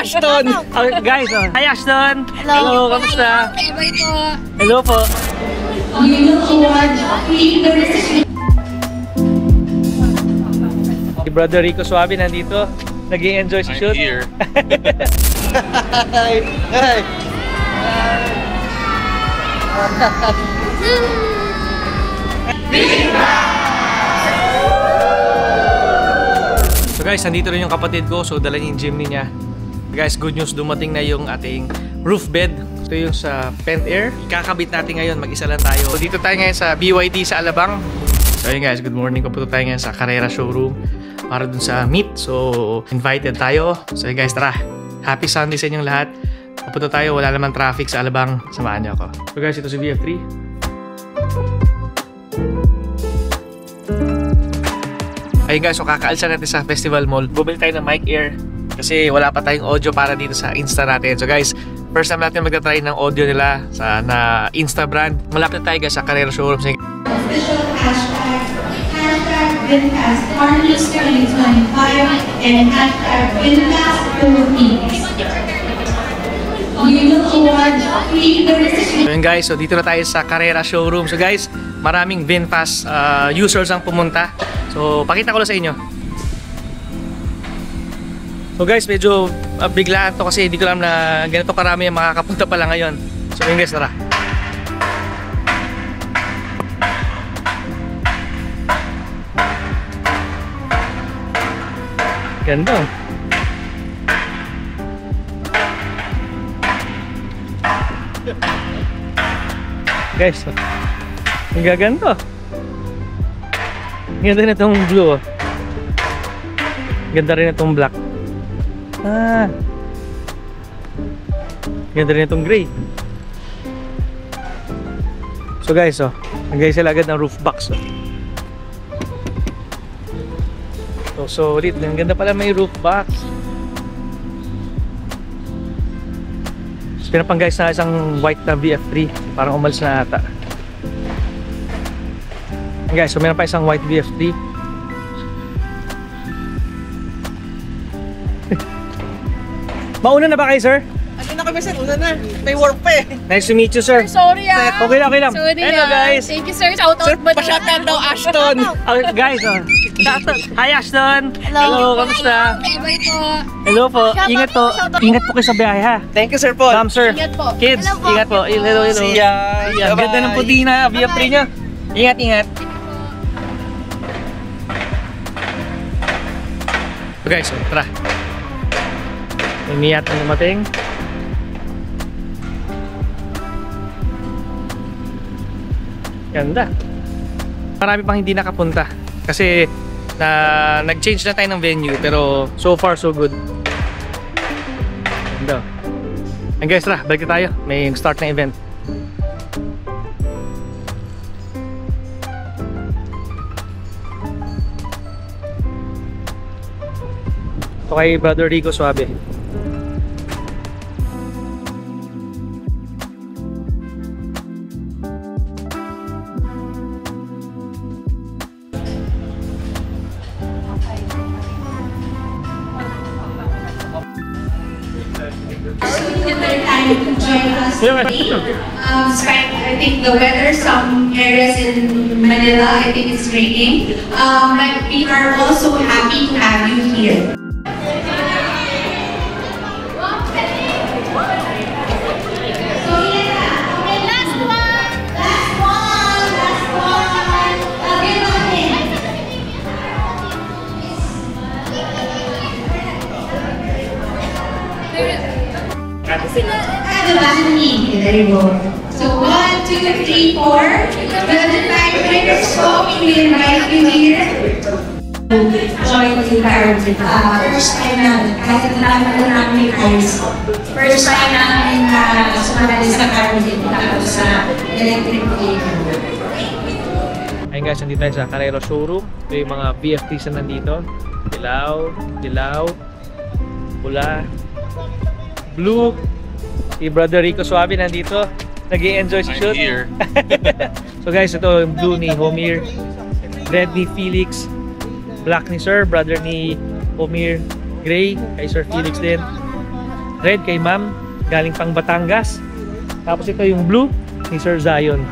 Ashton! Oh, guys, oh. Hi Ashton! Hello. Hello, kamusta? Bye po. Hello po. Si Brother Rico Suave nandito. Nag-i-enjoy sa shoot. Here. Hi! Hi! So guys, nandito rin yung kapatid ko. So dala niya yung gym niya. Guys, good news. Dumating na yung ating roof bed. Ito yung sa Pent Air. Ikakabit natin ngayon. Mag-isa lang tayo. So dito tayo ngayon sa BYD sa Alabang. So ayun guys, good morning. Pupunta tayo ngayon sa Carrera showroom para dun sa meet. So invited tayo. So ayun guys, tara. Happy Sunday sa inyong lahat. Pupunta tayo. Wala naman traffic sa Alabang. Samahan niyo ako. So guys, ito si VF3. Ayun guys, so kakaalsa natin sa Festival Mall. Bumili tayo ng mic air kasi wala pa tayong audio para dito sa Insta natin. So guys, first time natin magta-try ng audio nila sa na Insta brand. Malapit tayo guys sa Carrera showroom. Official hashtag #VinFast Carnival 2025 and #VinFast Philippines. We look forward to the decision. So yun guys, so dito na tayo sa Carrera showroom. So guys, maraming VinFast users ang pumunta. So pakita ko lang sa inyo. So guys, medyo biglaan to kasi hindi ko alam na ganito karami ang makakapunta pala ngayon. So yun guys, tara. Ganda. Guys, ang gaganda. Ganda rin itong blue. Ganda rin itong black. Ganda rin itong gray. So guys, nagay sila agad ng roof box. So solid. Ang ganda pala may roof box. So pinapang guys na isang white na VF3. Parang umalis na ata. Guys, so meron pa isang white VF3. Mauna na ba kayo, sir? Ano na kami sir? Una na. May work pa eh. Nice to meet you, sir. Sorry Okay lang, okay lang. Sorry Hello, guys. Thank you sir. Shout out Sir, pa-shoutout daw Ashton. Guys, hi, Ashton. Hello, kamusta? Bye po. Hello po. Ingat po. Ingat po kayo sa biyahe, ha? Thank you sir Paul. Ma'am, sir. Ingat po. Kids, Hello po. ingat po. Hello, hello. See ya. Ang ganda ng puti na VF3 niya. Ingat, ingat. So guys, tara. Umiyat na dumating. Ganda. Marami pang hindi nakapunta kasi nag-change na tayo ng venue pero so far so good. Ganda. And guys, tara, balik tayo. May start na event. Ito kay Brother Rico Suave. Time to join us today. Despite, I think, the weather, some areas in Manila, I think it's raining. But we are also happy to have you here. There you go. So 1, 2, 3, 4. The time winners go. We invite you here. Join the environment. First time namin, kahit naman na namin times. First time namin na sumali sa environment tapos sa electric vehicle. Ayun guys, nandito tayo sa Carrera showroom. Ito yung mga VFTs na nandito. Dilaw, dilaw, pula, blue. Si Brother Rico Suave nandito. Nag-i-enjoy sa shoot. Here. So guys, ito yung blue ni Homir, red ni Felix, black ni Sir, brother ni Homir, gray kay Sir Felix din. red kay ma'am, galing pang Batangas. Tapos ito yung blue ni Sir Zion.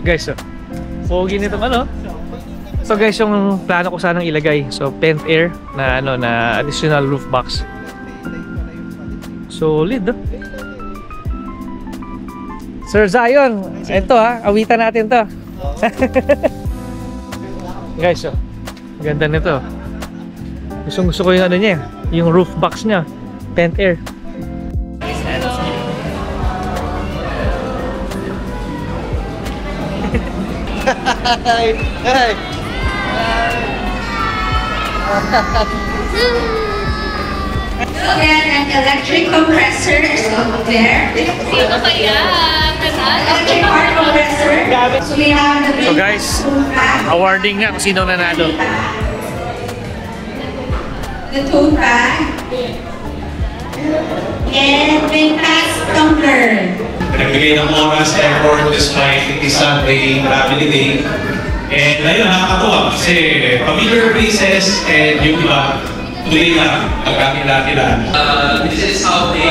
Guys, so, pogi nitong ano. So guys, yung plano ko sanang ilagay. So, Pent Air na ano na additional roof box. Solid, no? Sir Zion, ito ha, awitan natin to. Guys, so, ganda nito. Gusto ko yung ano niya, yung roof box niya, Pent Air. Hi! Hi! Then an electric compressor is over there. Sino kaya? Electric car compressor. So we have the So guys, awarding nga kung sino nanalo. the tote bag and Vintas tumbler. Nagbigay ng oras, effort, despite isang day, family day. And ayun, nakakatuwa kasi familiar faces and yung iba, tuloy lang, magkakilala. This is how they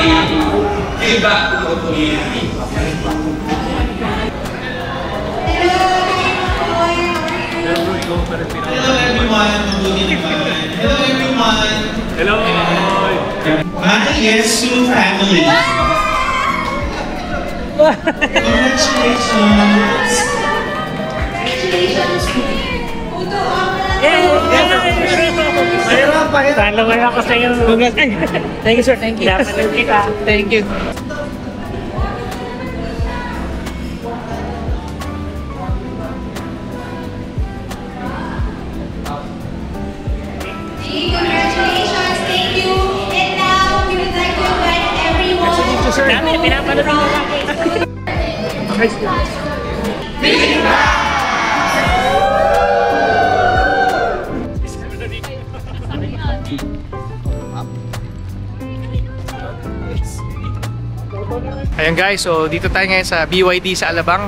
give back to the community. Hello everyone, mabuti naman. Hello everyone. Hello! My Yesu family. Congratulations. Talo kayo ako sa iyo. Thank you sir, thank you. Thank you. Congratulations, thank you. And now we would like to invite everyone. Ayan guys, so dito tayo ngayon sa BYD sa Alabang.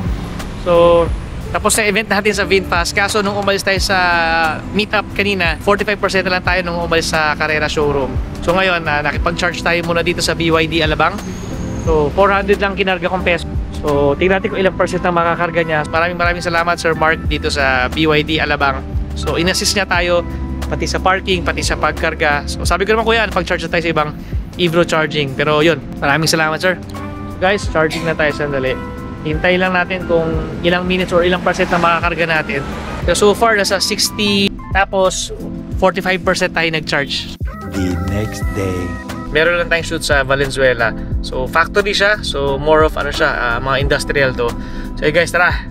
So tapos na event natin sa VinFast. Kaso nung umalis tayo sa meetup kanina, 45% na lang tayo nung umalis sa Carrera showroom. So ngayon, nakipag-charge tayo muna dito sa BYD Alabang. So 400 lang kinarga kong peso. So tingnan natin kung ilang percent na makakarga niya. Maraming salamat Sir Mark dito sa BYD Alabang. So in-assist niya tayo pati sa parking, pati sa pagkarga. So sabi ko naman kuya, pag-charge na tayo sa ibang Evro charging. Pero yun, maraming salamat sir. Guys, charging na tayo sandali. Hintay lang natin kung ilang minutes or ilang percent na makakarga natin. So far, nasa 60, tapos 45% tayo nag-charge. The next day. Meron lang tayong shoot sa Valenzuela. So factory siya, so more of ano siya, mga industrial to. So guys, tara!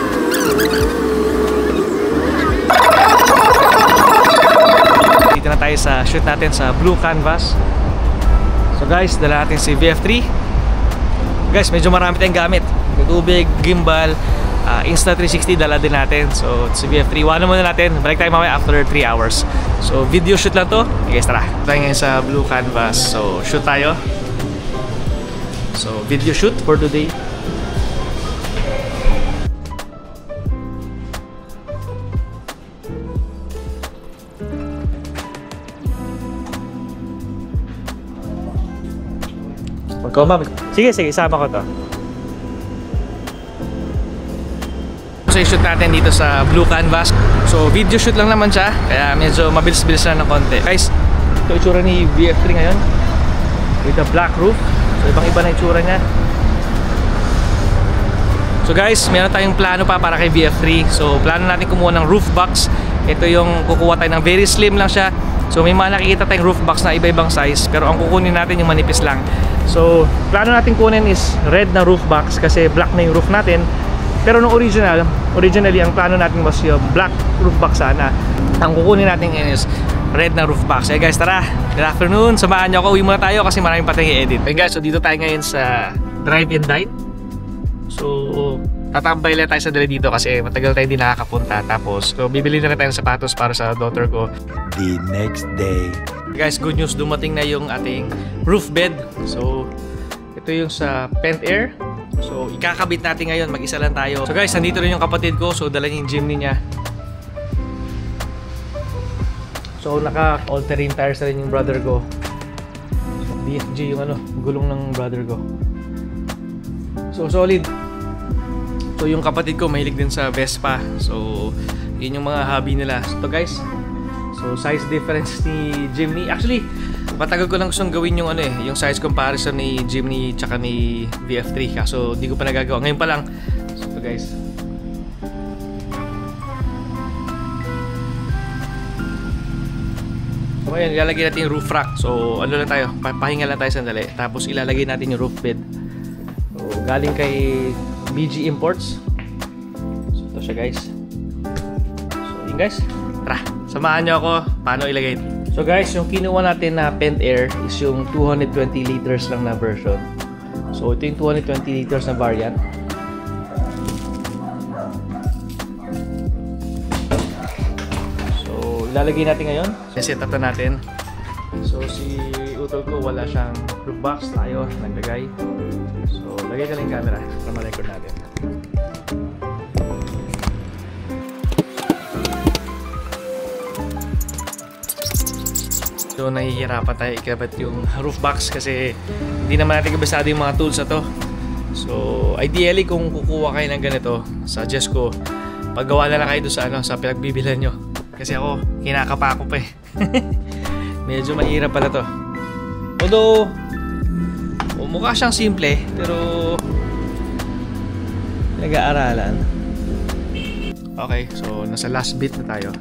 Dito na tayo sa shoot natin sa Blue Canvas. So guys, dala natin si VF3. Guys, medyo marami tayong gamit. Tubig, gimbal, Insta360 dala din natin. So si VF3, wala muna natin. Balik tayo mamaya after 3 hours. So video shoot lang to. Guys, tara. Tayo ngayon sa Blue Canvas. So shoot tayo. So video shoot for today. Sige, isama ko to. So i-shoot natin dito sa Blue Canvas. So video shoot lang naman siya, kaya medyo mabilis-bilis na ng konti. Guys, ito itsura ni VF3 ngayon with the black roof. So ibang-iba na itsura niya. So guys, meron tayong plano pa para kay VF3. So plano natin kumuha ng roof box. Ito yung kukuha tayo ng very slim lang siya. So may mga nakikita tayong roof box na iba-ibang size, pero ang kukunin natin yung manipis lang. So plano natin kunin is red na roof box kasi black na yung roof natin. Pero nung originally ang plano natin was yung black roof box sana. Ang kukunin natin is red na roof box. Guys, tara! Good afternoon! Samahan nyo ako. Uwi muna tayo kasi maraming pa tayong i-edit. Guys, so dito tayo ngayon sa Drive and Dine. So tatambay lang tayo sa dali dito kasi matagal tayo hindi nakakapunta. Tapos so, bibili na rin tayo ng sapatos para sa daughter ko. The next day. Guys, good news, dumating na yung ating roof bed. So ito yung sa Pent Air. So ikakabit natin ngayon, mag-isa lang tayo. So guys, nandito rin yung kapatid ko. So dala niya yung Jimny niya. So naka all-terrain tires na rin yung brother ko. BFG yung gulong ng brother ko. So solid. So yung kapatid ko mahilig din sa Vespa. So yun yung mga hobby nila. So guys, so size difference ni Jimny. Actually, matagal ko lang gustong gawin yung yung size comparison ni Jimny tsaka ni VF3. Kaso di ko pa nagagawa. Ngayon pa lang. So guys. So ngayon, ilalagay natin yung roof rack. So ano lang tayo, pahinga lang tayo sandali. Tapos ilalagay natin yung roof bed. So galing kay BG Imports. So ito siya guys. So yun guys, tara, samahan nyo ako paano ilagay. So guys, yung kinuha natin na Pent Air is yung 220 liters lang na version. So ito yung 220 liters na variant. Ilalagay natin ngayon. Set up na natin. So si utol ko wala siyang roof box, tayo naglagay. So lagay ka lang yung camera para ma-record natin. So nahihirapan tayo ikabit yung roof box kasi hindi naman natin kabisado yung mga tools na to. So ideally kung kukuha kayo ng ganito, suggest ko paggawa na lang kayo doon sa sa pinagbibilhan nyo. Kasi ako, kinakapa ko pa eh. Medyo mahirap pala to. Although, mukha siyang simple, pero nag-aaralan. Okay, so nasa last bit na tayo.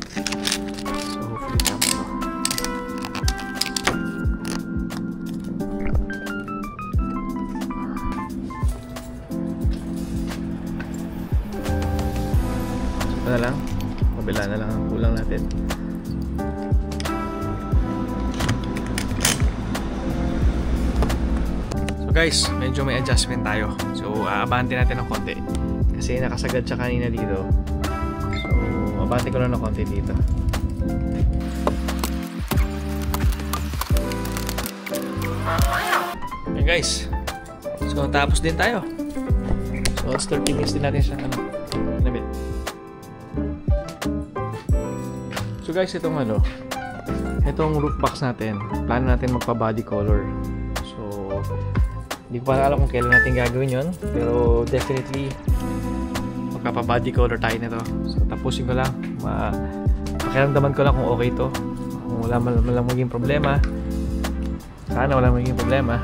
So hopefully tama to. So ito na lang. Kabila na lang ang kulang natin. So guys, medyo may adjustment tayo. So aabante natin ng konti. Kasi nakasagad siya kanina dito. So abante ko lang ng konti dito. Okay guys. So tapos din tayo. So 30 minutes din natin siya kinabit. So guys, itong roof box natin, plano natin magpa-body color. So, hindi ko pa alam kung kailan natin gagawin yon, pero definitely magpapa-body color tayo nito. So, tapusin ko lang, pakiramdaman ko lang kung okay to. Kung wala man maging problema, sana wala maging problema.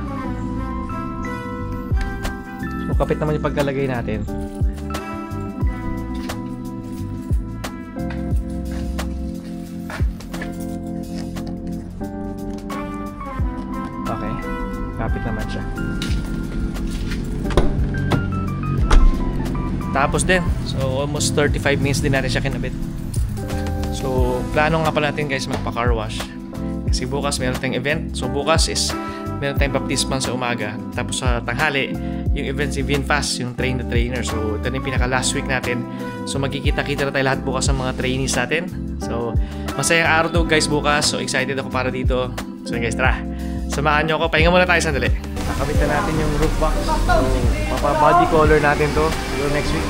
So, kapit naman yung pagkalagay natin. Kapit naman siya. Tapos din, so almost 35 minutes din natin siya kinabit. So plano nga pala natin guys magpa-car wash. Kasi bukas meron tayong event. So bukas is meron tayong baptisman sa umaga. Tapos sa tanghali, yung event si VinFast, yung train the trainer. So ito na yung pinaka last week natin. So magkikita-kita na tayo lahat bukas ng mga trainees natin. So masayang araw to guys bukas. So excited ako para dito. So guys, tara, samahan nyo ako. Pahinga muna tayo sandali. Nakabit na natin yung roof box. So, papa-body color natin to. Siguro next week,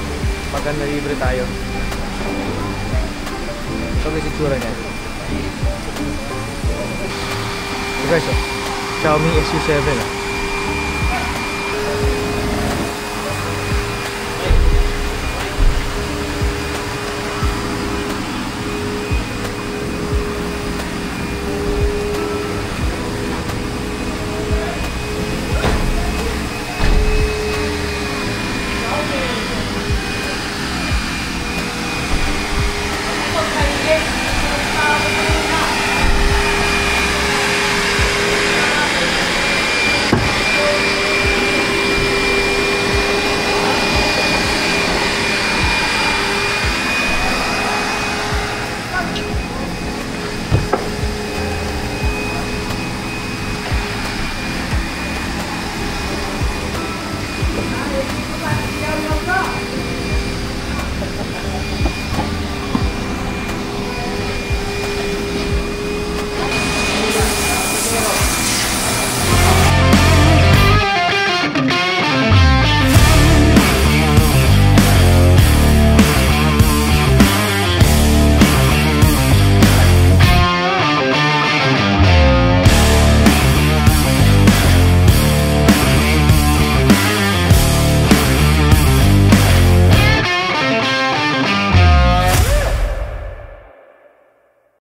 pag libre tayo. So, guys, itsura niya. So, guys, Xiaomi SU7.